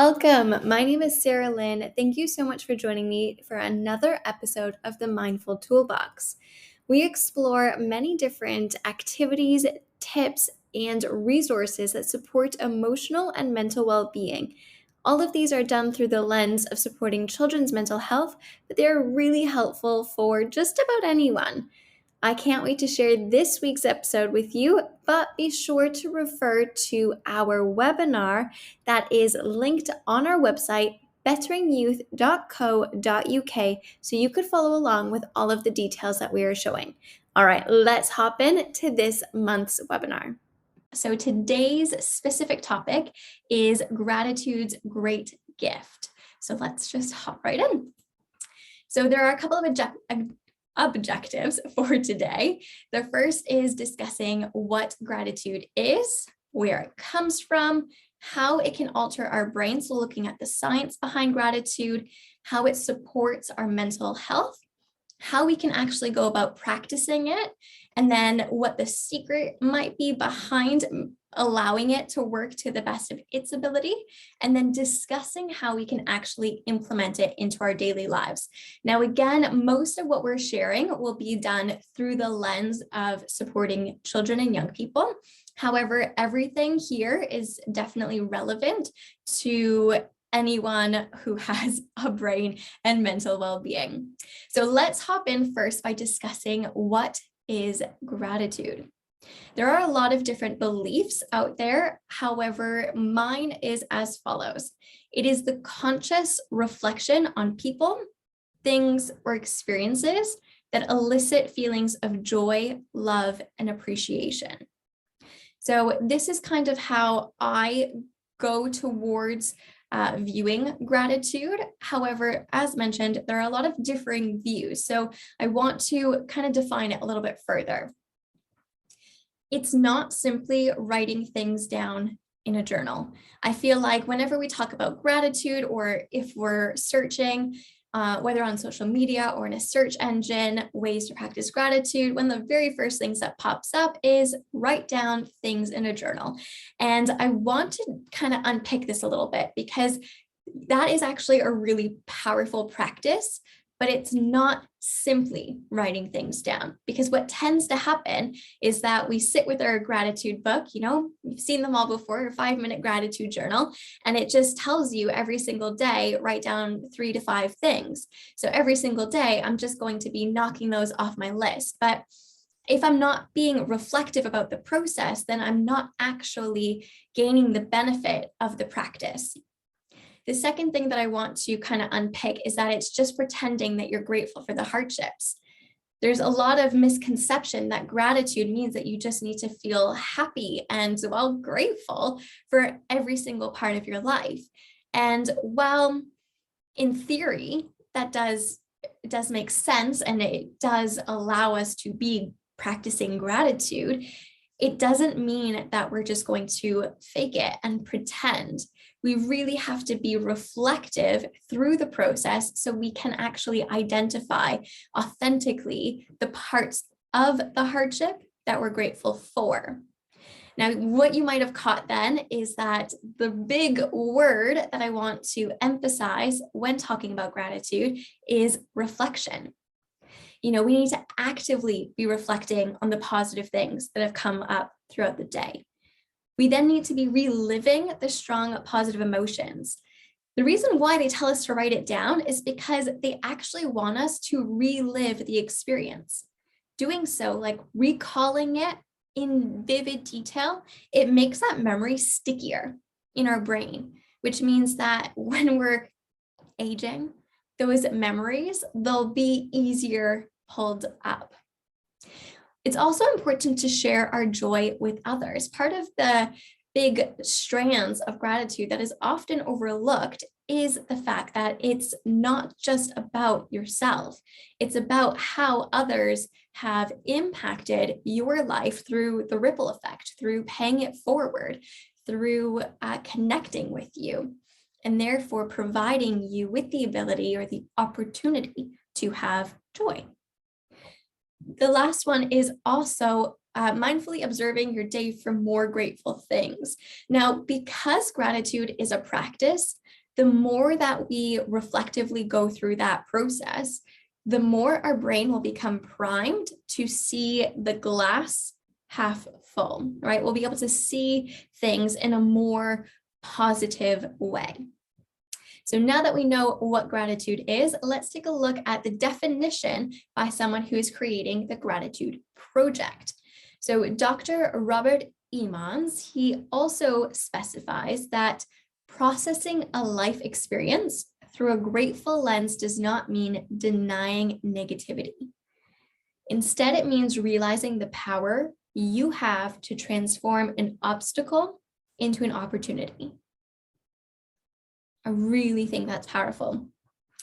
Welcome. My name is Sarah Lynn. Thank you so much for joining me for another episode of the Mindful Toolbox. We explore many different activities, tips, and resources that support emotional and mental well-being. All of these are done through the lens of supporting children's mental health, but they're really helpful for just about anyone. I can't wait to share this week's episode with you, but be sure to refer to our webinar that is linked on our website, betteringyouth.co.uk, so you could follow along with all of the details that we are showing. All right, let's hop in to this month's webinar. So today's specific topic is gratitude's great gift. So let's just hop right in. So there are a couple of objectives for today. The first is discussing what gratitude is, where it comes from, how it can alter our brain. So looking at the science behind gratitude, how it supports our mental health, how we can actually go about practicing it, and then what the secret might be behind allowing it to work to the best of its ability, and then discussing how we can actually implement it into our daily lives. Now, again, most of what we're sharing will be done through the lens of supporting children and young people. However, everything here is definitely relevant to anyone who has a brain and mental well-being. So let's hop in first by discussing what is gratitude. There are a lot of different beliefs out there. However, mine is as follows. It is the conscious reflection on people, things, or experiences that elicit feelings of joy, love, and appreciation. So this is kind of how I go towards viewing gratitude. However, as mentioned, there are a lot of differing views. So I want to kind of define it a little bit further. It's not simply writing things down in a journal. I feel like whenever we talk about gratitude, or if we're searching, whether on social media or in a search engine, ways to practice gratitude, one of the very first things that pops up is write down things in a journal. And I want to kind of unpick this a little bit, because that is actually a really powerful practice, but it's not simply writing things down, because what tends to happen is that we sit with our gratitude book, you've seen them all before, a 5-minute gratitude journal, and it just tells you every single day, write down 3 to 5 things. So every single day, I'm just going to be knocking those off my list. But if I'm not being reflective about the process, then I'm not actually gaining the benefit of the practice. The second thing that I want to kind of unpick is that it's just pretending that you're grateful for the hardships. There's a lot of misconception that gratitude means that you just need to feel happy and, well, grateful for every single part of your life. And while in theory, that does make sense, and it does allow us to be practicing gratitude, it doesn't mean that we're just going to fake it and pretend. We really have to be reflective through the process so we can actually identify authentically the parts of the hardship that we're grateful for. Now, what you might have caught then is that the big word that I want to emphasize when talking about gratitude is reflection. We need to actively be reflecting on the positive things that have come up throughout the day. We then need to be reliving the strong positive emotions. The reason why they tell us to write it down is because they actually want us to relive the experience. Doing so, like recalling it in vivid detail, it makes that memory stickier in our brain, which means that when we're aging, those memories, they'll be easier pulled up. It's also important to share our joy with others. Part of the big strands of gratitude that is often overlooked is the fact that it's not just about yourself. It's about how others have impacted your life through the ripple effect, through paying it forward, through connecting with you, and therefore providing you with the ability or the opportunity to have joy. The last one is also mindfully observing your day for more grateful things. Now, because gratitude is a practice, the more that we reflectively go through that process, the more our brain will become primed to see the glass half full, right? We'll be able to see things in a more positive way. So now that we know what gratitude is, let's take a look at the definition by someone who is creating the gratitude project. So Dr. Robert Emmons, he also specifies that processing a life experience through a grateful lens does not mean denying negativity. Instead, it means realizing the power you have to transform an obstacle into an opportunity. I really think that's powerful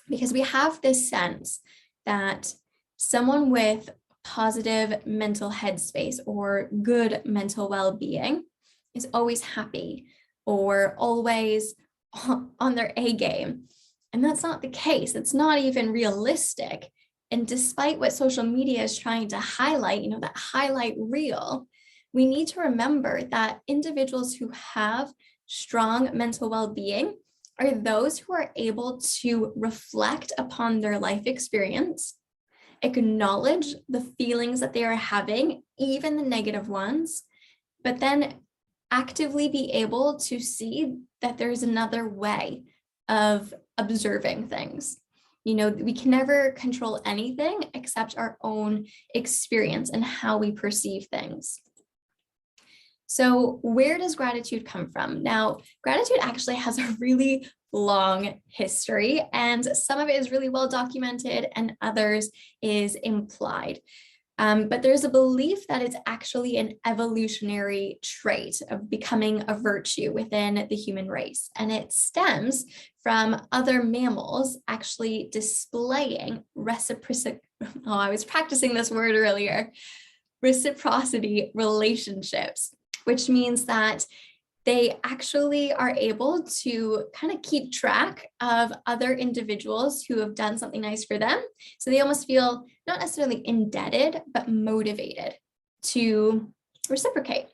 because we have this sense that someone with positive mental headspace or good mental well-being is always happy or always on their A game. And that's not the case. It's not even realistic. And despite what social media is trying to highlight, that highlight reel, we need to remember that individuals who have strong mental well-being are those who are able to reflect upon their life experience, acknowledge the feelings that they are having, even the negative ones, but then actively be able to see that there's another way of observing things. We can never control anything except our own experience and how we perceive things. So where does gratitude come from? Now, gratitude actually has a really long history, and some of it is really well documented and others is implied. But there's a belief that it's actually an evolutionary trait of becoming a virtue within the human race. And it stems from other mammals actually displaying reciprocity. Oh, I was practicing this word earlier. Reciprocity relationships, which means that they actually are able to kind of keep track of other individuals who have done something nice for them. So they almost feel not necessarily indebted, but motivated to reciprocate.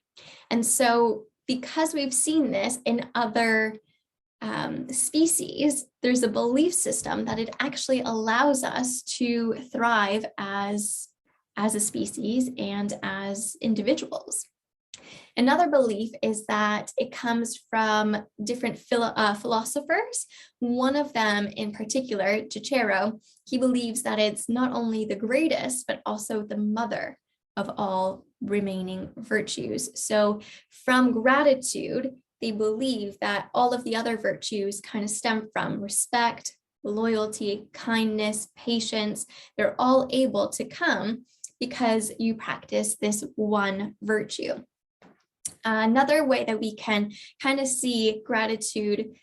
And so because we've seen this in other species, there's a belief system that it actually allows us to thrive as a species and as individuals. Another belief is that it comes from different philosophers. One of them in particular, Cicero, he believes that it's not only the greatest, but also the mother of all remaining virtues. So from gratitude, they believe that all of the other virtues kind of stem from respect, loyalty, kindness, patience. They're all able to come because you practice this one virtue. Another way that we can kind of see gratitude,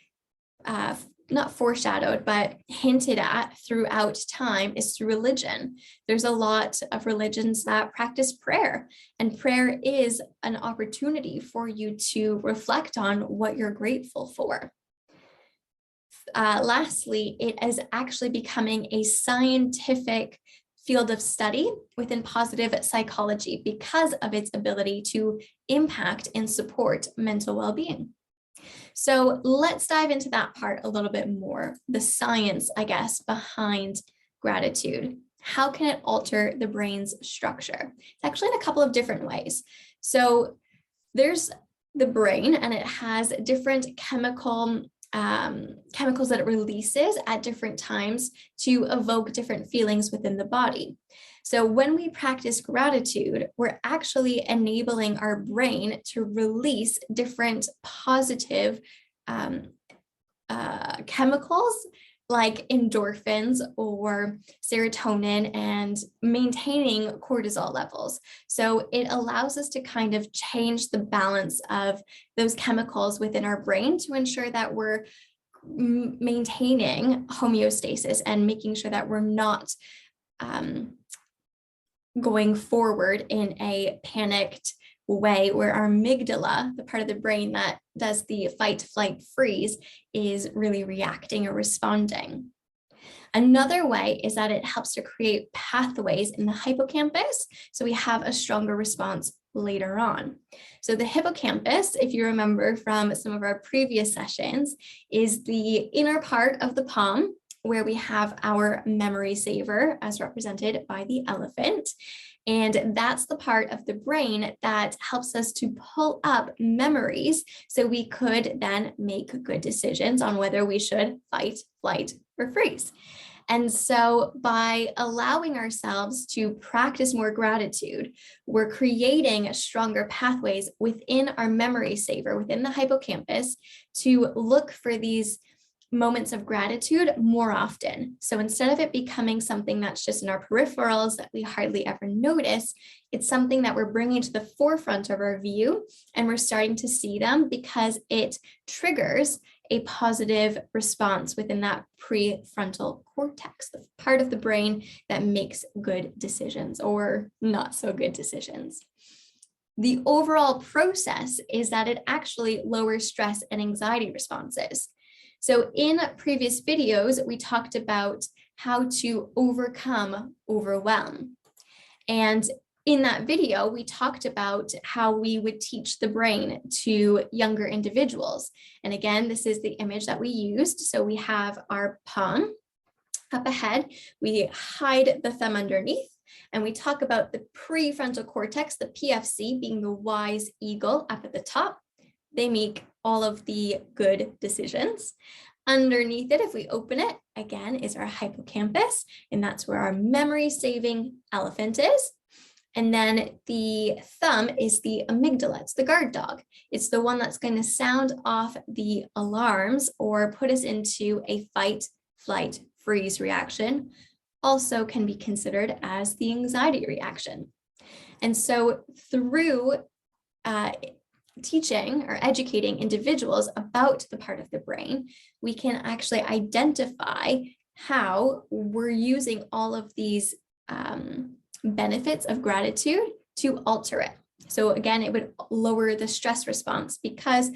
not foreshadowed, but hinted at throughout time is through religion. There's a lot of religions that practice prayer, and prayer is an opportunity for you to reflect on what you're grateful for. Lastly, it is actually becoming a scientific field of study within positive psychology because of its ability to impact and support mental well-being. So let's dive into that part a little bit more, the science, I guess, behind gratitude. How can it alter the brain's structure? It's actually in a couple of different ways. So there's the brain, and it has different chemicals that it releases at different times to evoke different feelings within the body. So when we practice gratitude, we're actually enabling our brain to release different positive chemicals like endorphins or serotonin, and maintaining cortisol levels. So it allows us to kind of change the balance of those chemicals within our brain to ensure that we're maintaining homeostasis and making sure that we're not going forward in a panicked way where our amygdala, the part of the brain that does the fight, flight, freeze, is really reacting or responding. Another way is that it helps to create pathways in the hippocampus, so we have a stronger response later on. So the hippocampus, if you remember from some of our previous sessions, is the inner part of the palm where we have our memory saver as represented by the elephant. And that's the part of the brain that helps us to pull up memories so we could then make good decisions on whether we should fight, flight, or freeze. And so by allowing ourselves to practice more gratitude, we're creating stronger pathways within our memory saver, within the hippocampus, to look for these moments of gratitude more often. So instead of it becoming something that's just in our peripherals that we hardly ever notice, it's something that we're bringing to the forefront of our view, and we're starting to see them because it triggers a positive response within that prefrontal cortex, the part of the brain that makes good decisions or not so good decisions. The overall process is that it actually lowers stress and anxiety responses. So in previous videos, we talked about how to overcome overwhelm. And in that video, we talked about how we would teach the brain to younger individuals. And again, this is the image that we used. So we have our palm up ahead, we hide the thumb underneath, and we talk about the prefrontal cortex, the PFC, being the wise eagle up at the top. They make all of the good decisions. Underneath it, if we open it, again, is our hippocampus, and that's where our memory-saving elephant is. And then the thumb is the amygdala, it's the guard dog. It's the one that's going to sound off the alarms or put us into a fight, flight, freeze reaction. Also can be considered as the anxiety reaction. And so through teaching or educating individuals about the part of the brain, we can actually identify how we're using all of these benefits of gratitude to alter it. So again, it would lower the stress response because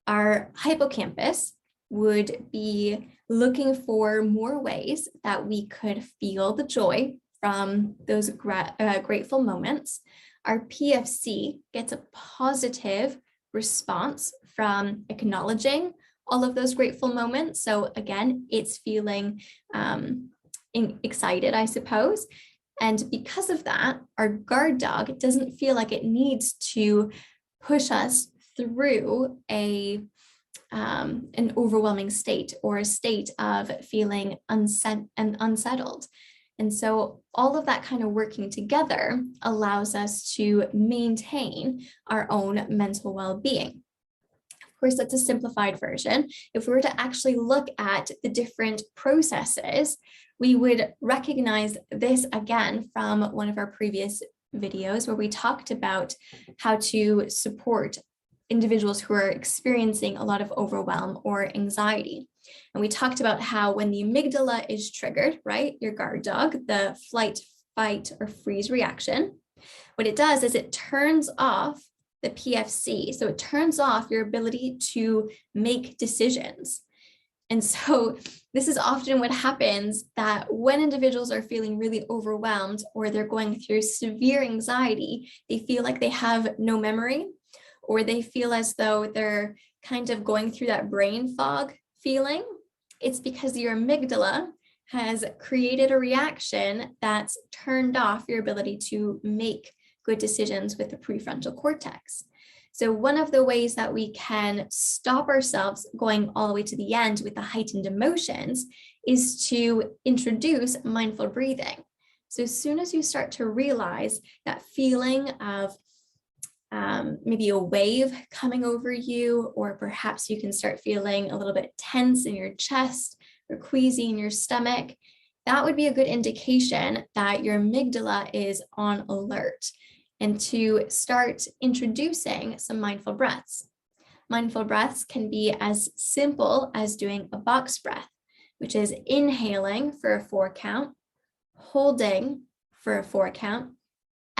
our hippocampus would be looking for more ways that we could feel the joy from those grateful moments. Our PFC gets a positive response from acknowledging all of those grateful moments. So again, it's feeling excited, I suppose. And because of that, our guard dog doesn't feel like it needs to push us through an overwhelming state or a state of feeling unsettled. And so all of that kind of working together allows us to maintain our own mental well-being. Of course, that's a simplified version. If we were to actually look at the different processes, we would recognize this again from one of our previous videos where we talked about how to support individuals who are experiencing a lot of overwhelm or anxiety. And we talked about how when the amygdala is triggered, right, your guard dog, the flight, fight, or freeze reaction, what it does is it turns off the PFC. So it turns off your ability to make decisions. And so this is often what happens, that when individuals are feeling really overwhelmed or they're going through severe anxiety, they feel like they have no memory, or they feel as though they're kind of going through that brain fog feeling. It's because your amygdala has created a reaction that's turned off your ability to make good decisions with the prefrontal cortex. So one of the ways that we can stop ourselves going all the way to the end with the heightened emotions is to introduce mindful breathing. So as soon as you start to realize that feeling of maybe a wave coming over you, or perhaps you can start feeling a little bit tense in your chest or queasy in your stomach, that would be a good indication that your amygdala is on alert, and to start introducing some mindful breaths. Mindful breaths can be as simple as doing a box breath, which is inhaling for a 4 count, holding for a 4 count,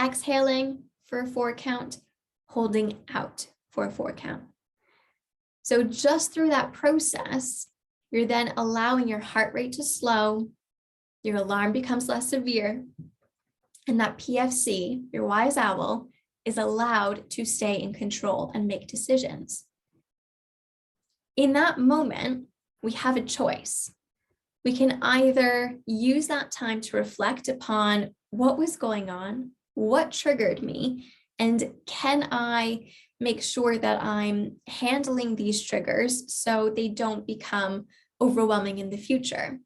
exhaling for a 4 count, holding out for a 4 count. So just through that process, you're then allowing your heart rate to slow, your alarm becomes less severe, and that PFC, your wise owl, is allowed to stay in control and make decisions. In that moment, we have a choice. We can either use that time to reflect upon what was going on, what triggered me, and can I make sure that I'm handling these triggers so they don't become overwhelming in the future.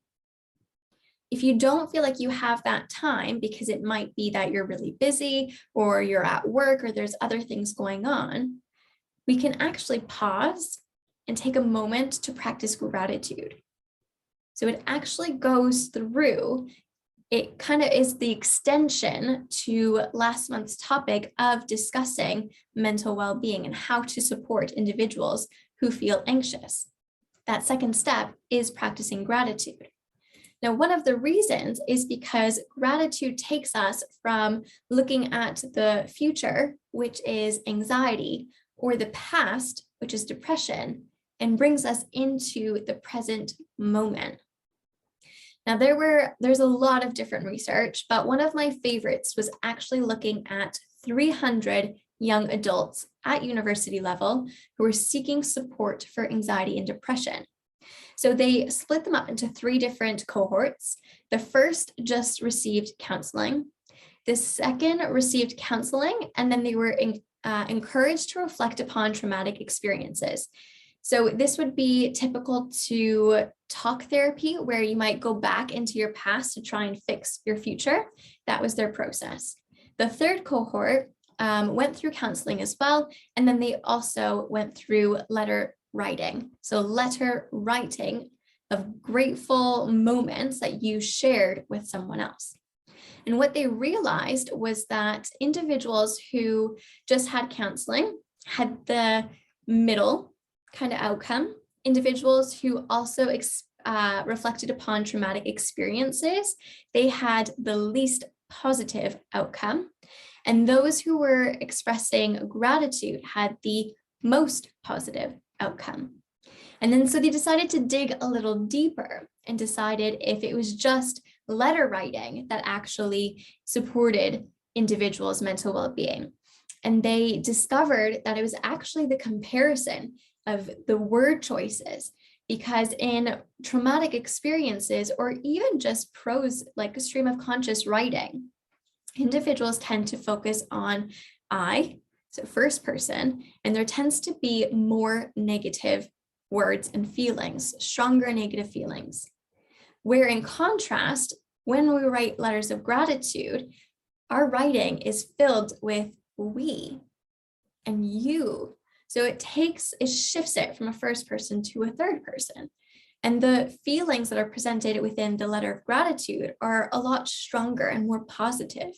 If you don't feel like you have that time, because it might be that you're really busy or you're at work or there's other things going on, we can actually pause and take a moment to practice gratitude. So it actually goes through, it kind of is the extension to last month's topic of discussing mental well-being and how to support individuals who feel anxious. That second step is practicing gratitude. Now, one of the reasons is because gratitude takes us from looking at the future, which is anxiety, or the past, which is depression, and brings us into the present moment. Now, there's a lot of different research, but one of my favorites was actually looking at 300 young adults at university level who were seeking support for anxiety and depression. So they split them up into 3 different cohorts. The first just received counseling. The second received counseling, and then they were encouraged to reflect upon traumatic experiences. So this would be typical to talk therapy, where you might go back into your past to try and fix your future. That was their process. The third cohort went through counseling as well, and then they also went through letter writing. So letter writing of grateful moments that you shared with someone else. And what they realized was that individuals who just had counseling had the middle kind of outcome. Individuals who also reflected upon traumatic experiences, they had the least positive outcome. And those who were expressing gratitude had the most positive outcome. And then so they decided to dig a little deeper and decided if it was just letter writing that actually supported individuals' mental well-being. And they discovered that it was actually the comparison of the word choices, because in traumatic experiences, or even just prose, like a stream of conscious writing, individuals tend to focus on I, so first person, and there tends to be more negative words and feelings, stronger negative feelings. Where in contrast, when we write letters of gratitude, our writing is filled with we and you. So it shifts it from a first person to a third person. And the feelings that are presented within the letter of gratitude are a lot stronger and more positive.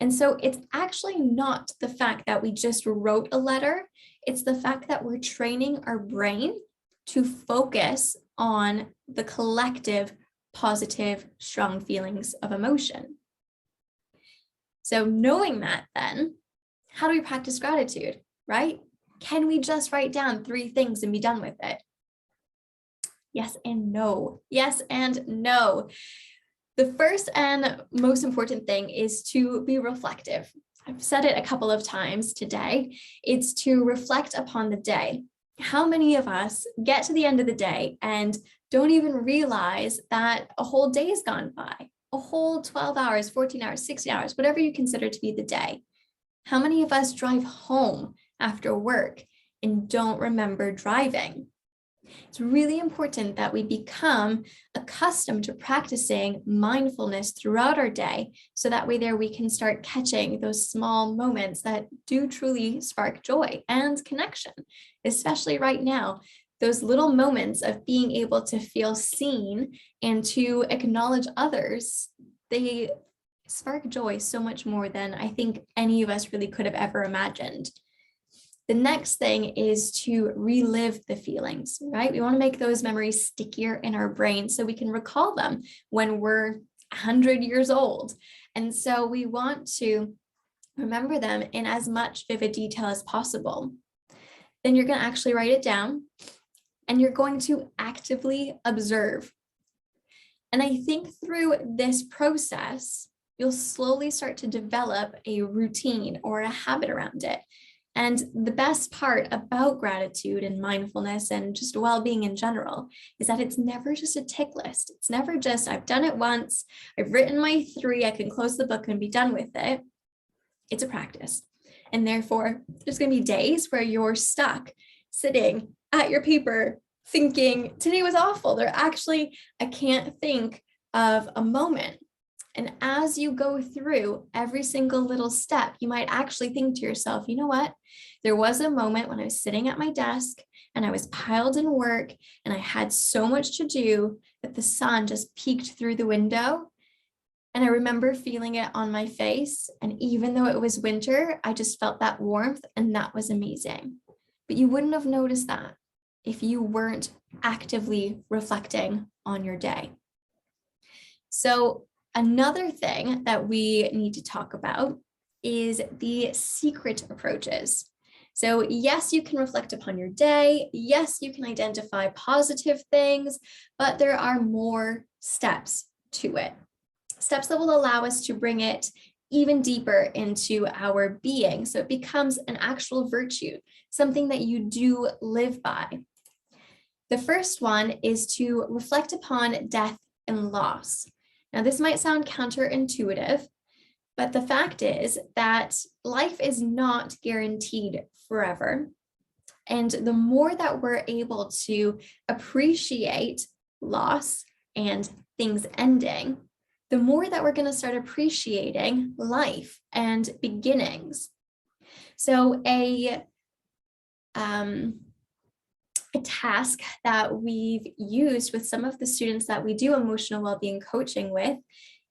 And so it's actually not the fact that we just wrote a letter, it's the fact that we're training our brain to focus on the collective, positive, strong feelings of emotion. So knowing that, then, how do we practice gratitude, right? Can we just write down 3 things and be done with it? Yes and no. Yes and no. The first and most important thing is to be reflective. I've said it a couple of times today. It's to reflect upon the day. How many of us get to the end of the day and don't even realize that a whole day has gone by? A whole 12 hours, 14 hours, 16 hours, whatever you consider to be the day. How many of us drive home after work and don't remember driving? It's really important that we become accustomed to practicing mindfulness throughout our day, so that way there we can start catching those small moments that do truly spark joy and connection, especially right now. Those little moments of being able to feel seen and to acknowledge others, they spark joy so much more than I think any of us really could have ever imagined. The next thing is to relive the feelings, right? We want to make those memories stickier in our brain so we can recall them when we're 100 years old. And so we want to remember them in as much vivid detail as possible. Then you're going to actually write it down, and you're going to actively observe. And I think through this process, you'll slowly start to develop a routine or a habit around it. And the best part about gratitude and mindfulness and just well-being in general is that it's never just a tick list. It's never just, I've done it once, I've written my 3, I can close the book and be done with it. It's a practice. And therefore, there's going to be days where you're stuck sitting at your paper thinking, today was awful. I can't think of a moment. And as you go through every single little step, you might actually think to yourself, you know what? There was a moment when I was sitting at my desk and I was piled in work and I had so much to do that the sun just peeked through the window. And I remember feeling it on my face. And even though it was winter, I just felt that warmth, and that was amazing. But you wouldn't have noticed that if you weren't actively reflecting on your day. So another thing that we need to talk about is the secret approaches. So yes, you can reflect upon your day. Yes, you can identify positive things, but there are more steps to it. Steps that will allow us to bring it even deeper into our being. So it becomes an actual virtue, something that you do live by. The first one is to reflect upon death and loss. Now, this might sound counterintuitive, but the fact is that life is not guaranteed forever. And the more that we're able to appreciate loss and things ending, the more that we're going to start appreciating life and beginnings. So a task that we've used with some of the students that we do emotional well-being coaching with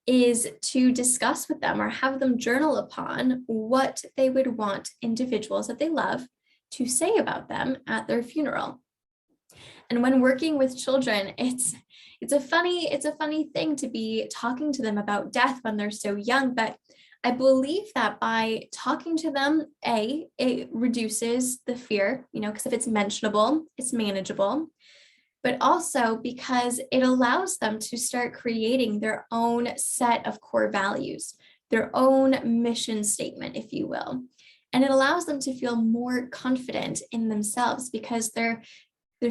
is to discuss with them or have them journal upon what they would want individuals that they love to say about them at their funeral. And when working with children, it's a funny thing to be talking to them about death when they're so young, but I believe that by talking to them, it reduces the fear, because if it's mentionable, it's manageable, but also because it allows them to start creating their own set of core values, their own mission statement, if you will. And it allows them to feel more confident in themselves because they're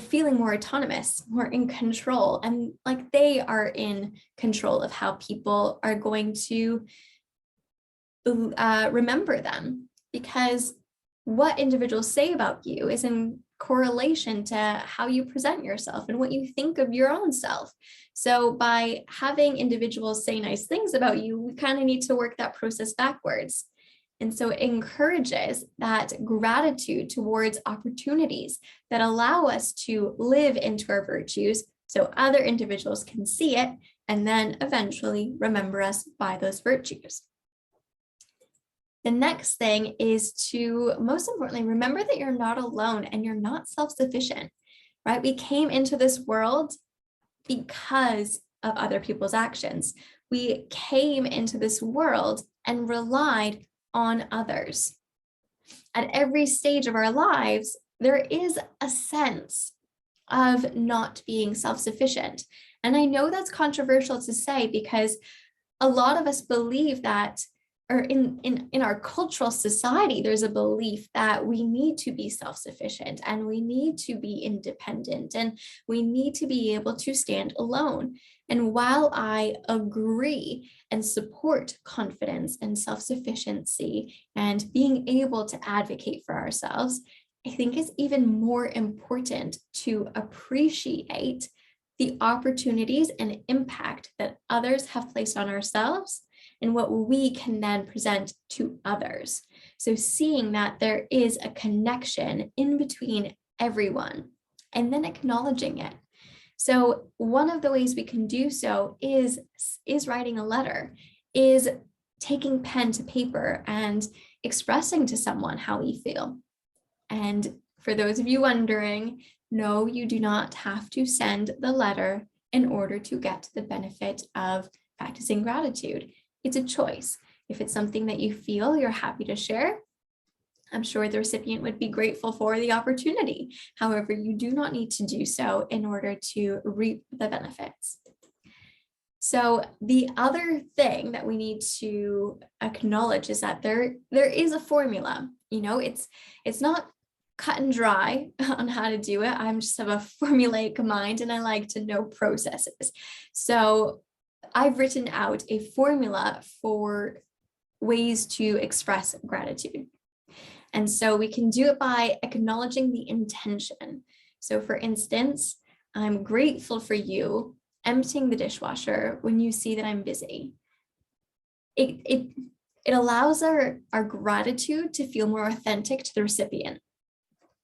feeling more autonomous, more in control, and like they are in control of how people are going to remember them, because what individuals say about you is in correlation to how you present yourself and what you think of your own self. So by having individuals say nice things about you, we kind of need to work that process backwards. And so it encourages that gratitude towards opportunities that allow us to live into our virtues so other individuals can see it and then eventually remember us by those virtues. The next thing is to, most importantly, remember that you're not alone and you're not self-sufficient, right? We came into this world because of other people's actions. We came into this world and relied on others. At every stage of our lives, there is a sense of not being self-sufficient. And I know that's controversial to say because a lot of us believe that, or in our cultural society, there's a belief that we need to be self-sufficient and we need to be independent and we need to be able to stand alone. And while I agree and support confidence and self-sufficiency and being able to advocate for ourselves, I think it's even more important to appreciate the opportunities and impact that others have placed on ourselves and what we can then present to others. So seeing that there is a connection in between everyone and then acknowledging it. So one of the ways we can do so is writing a letter, is taking pen to paper and expressing to someone how we feel. And for those of you wondering, no, you do not have to send the letter in order to get the benefit of practicing gratitude. It's a choice. If it's something that you feel you're happy to share, I'm sure the recipient would be grateful for the opportunity. However, you do not need to do so in order to reap the benefits. So the other thing that we need to acknowledge is that there is a formula. It's not cut and dry on how to do it. I'm just have a formulaic mind and I like to know processes. So I've written out a formula for ways to express gratitude. And so we can do it by acknowledging the intention. So for instance, I'm grateful for you emptying the dishwasher when you see that I'm busy. It allows our gratitude to feel more authentic to the recipient.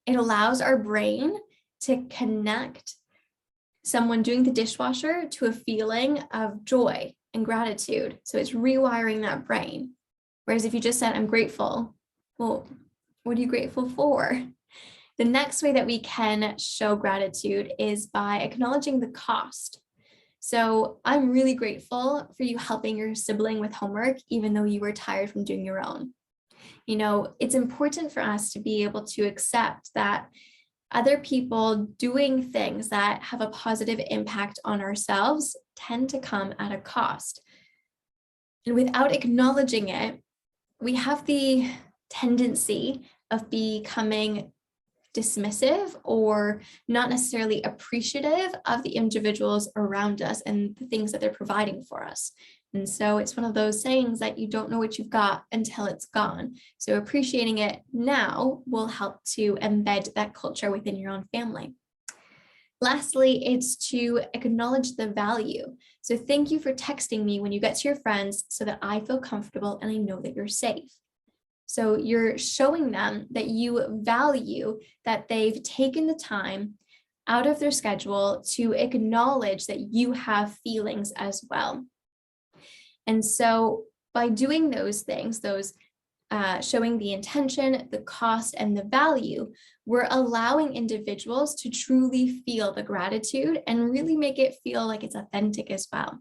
It allows our brain to connect someone doing the dishwasher to a feeling of joy and gratitude. So it's rewiring that brain. Whereas if you just said, I'm grateful, well, what are you grateful for? The next way that we can show gratitude is by acknowledging the cost. So I'm really grateful for you helping your sibling with homework, even though you were tired from doing your own. It's important for us to be able to accept that other people doing things that have a positive impact on ourselves tend to come at a cost. And without acknowledging it, we have the tendency of becoming dismissive or not necessarily appreciative of the individuals around us and the things that they're providing for us. And so it's one of those sayings that you don't know what you've got until it's gone. So appreciating it now will help to embed that culture within your own family. Lastly, it's to acknowledge the value. So thank you for texting me when you get to your friends so that I feel comfortable and I know that you're safe. So you're showing them that you value that they've taken the time out of their schedule to acknowledge that you have feelings as well. And so by doing those things, showing the intention, the cost, and the value, we're allowing individuals to truly feel the gratitude and really make it feel like it's authentic as well.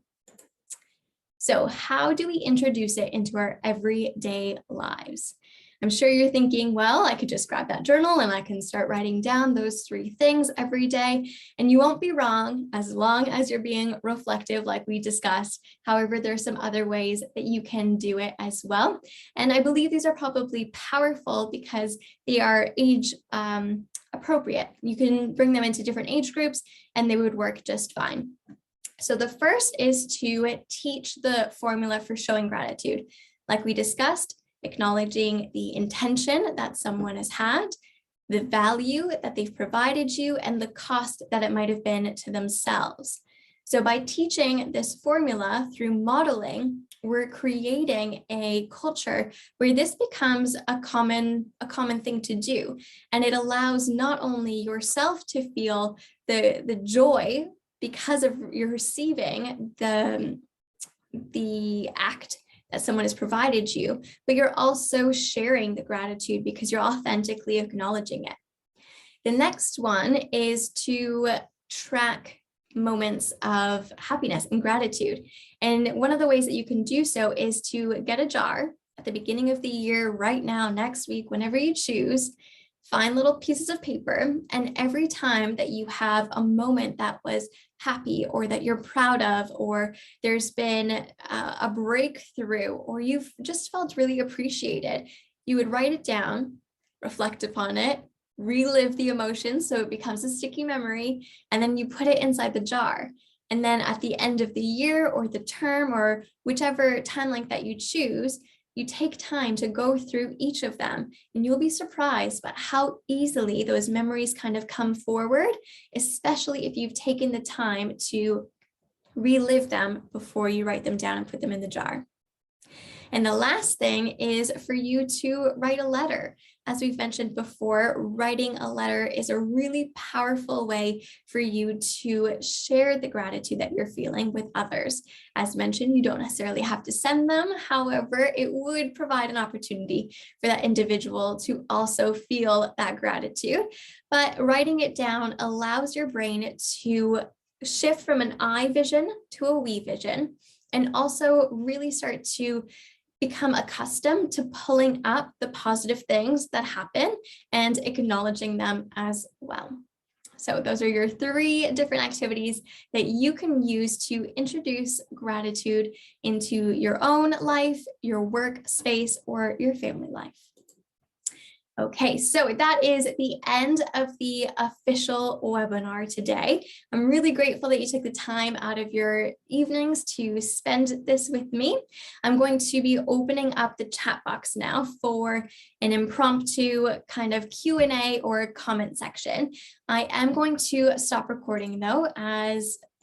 So how do we introduce it into our everyday lives? I'm sure you're thinking, well, I could just grab that journal and I can start writing down those 3 things every day. And you won't be wrong as long as you're being reflective like we discussed. However, there are some other ways that you can do it as well. And I believe these are probably powerful because they are age appropriate. You can bring them into different age groups and they would work just fine. So the first is to teach the formula for showing gratitude. Like we discussed, acknowledging the intention that someone has had, the value that they've provided you, and the cost that it might have been to themselves. So by teaching this formula through modeling, we're creating a culture where this becomes a common thing to do. And it allows not only yourself to feel the joy because of you're receiving the act that someone has provided you, but you're also sharing the gratitude because you're authentically acknowledging it. The next one is to track moments of happiness and gratitude. And one of the ways that you can do so is to get a jar at the beginning of the year, right now, next week, whenever you choose, find little pieces of paper, and every time that you have a moment that was happy or that you're proud of, or there's been a breakthrough, or you've just felt really appreciated, you would write it down, reflect upon it, relive the emotions so it becomes a sticky memory, and then you put it inside the jar. And then at the end of the year or the term or whichever time length that you choose, you take time to go through each of them, and you'll be surprised by how easily those memories kind of come forward, especially if you've taken the time to relive them before you write them down and put them in the jar. And the last thing is for you to write a letter. As we've mentioned before, writing a letter is a really powerful way for you to share the gratitude that you're feeling with others. As mentioned, you don't necessarily have to send them. However, it would provide an opportunity for that individual to also feel that gratitude. But writing it down allows your brain to shift from an I vision to a we vision, and also really start to become accustomed to pulling up the positive things that happen and acknowledging them as well. So those are your 3 different activities that you can use to introduce gratitude into your own life, your work space, or your family life. Okay, so that is the end of the official webinar today. I'm really grateful that you took the time out of your evenings to spend this with me. I'm going to be opening up the chat box now for an impromptu kind of Q&A or comment section. I am going to stop recording though, as